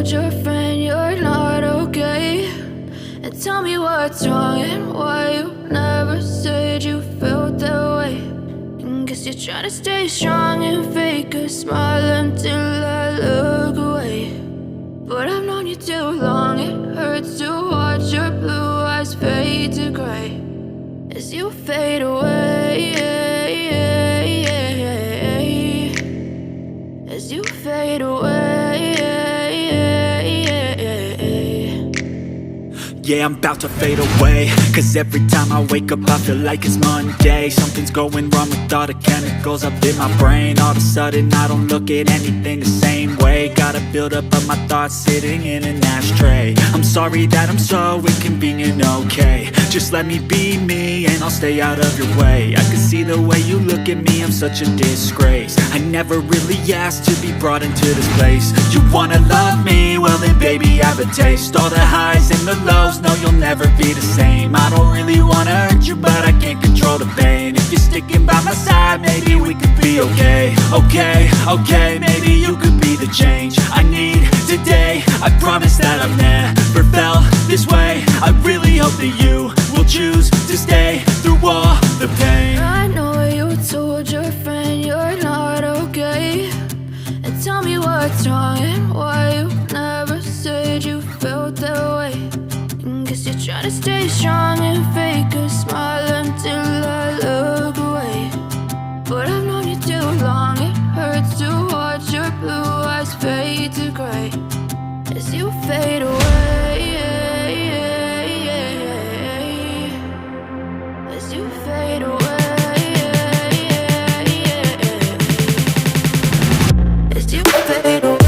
told your friend you're not okay, and tell me what's wrong and why you never said you felt that way. And guess you're trying to stay strong and fake a smile until I look away. But I've known you too long, it hurts to watch your blue eyes fade to gray as you fade away, as you fade away. Yeah, I'm about to fade away, cause every time I wake up I feel like it's Monday. Something's going wrong with all the chemicals up in my brain. All of a sudden I don't look at anything the same way. Got a buildup of my thoughts sitting in an ashtray. I'm sorry that I'm so inconvenient, okay. Just let me be me and I'll stay out of your way. I can see the way you look at me, I'm such a disgrace. I never really asked to be brought into this place. You wanna love me? Well then baby have a taste. All the highs and the lows, no you'll never be the same. I don't really wanna hurt you but I can't control the pain. If you're sticking by my side maybe we could be okay. Okay, maybe you could be the change I need today. I promise that I've never felt this way. I really hope that you will choose to stay through all the pain. I know you told your friend you're not okay, and tell me what's wrong and why you never said you felt that way. And guess you're trying to stay strong and fake a smile until I look away. But I've known you too long, it hurts to watch your blue eyes fade to gray as you fade away, as you fade away, as you fade away.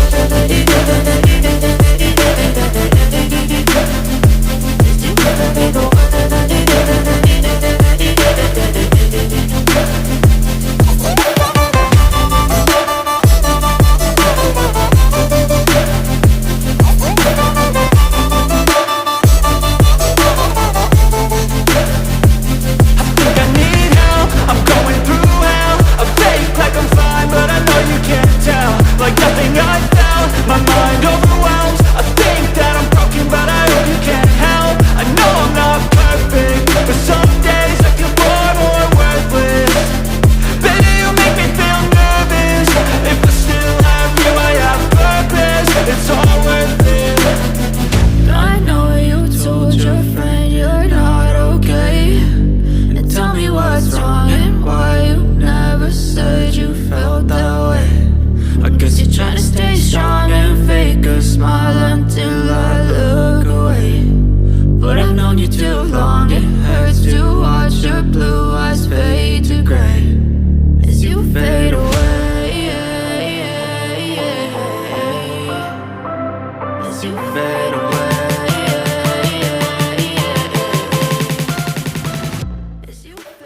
As you fade away.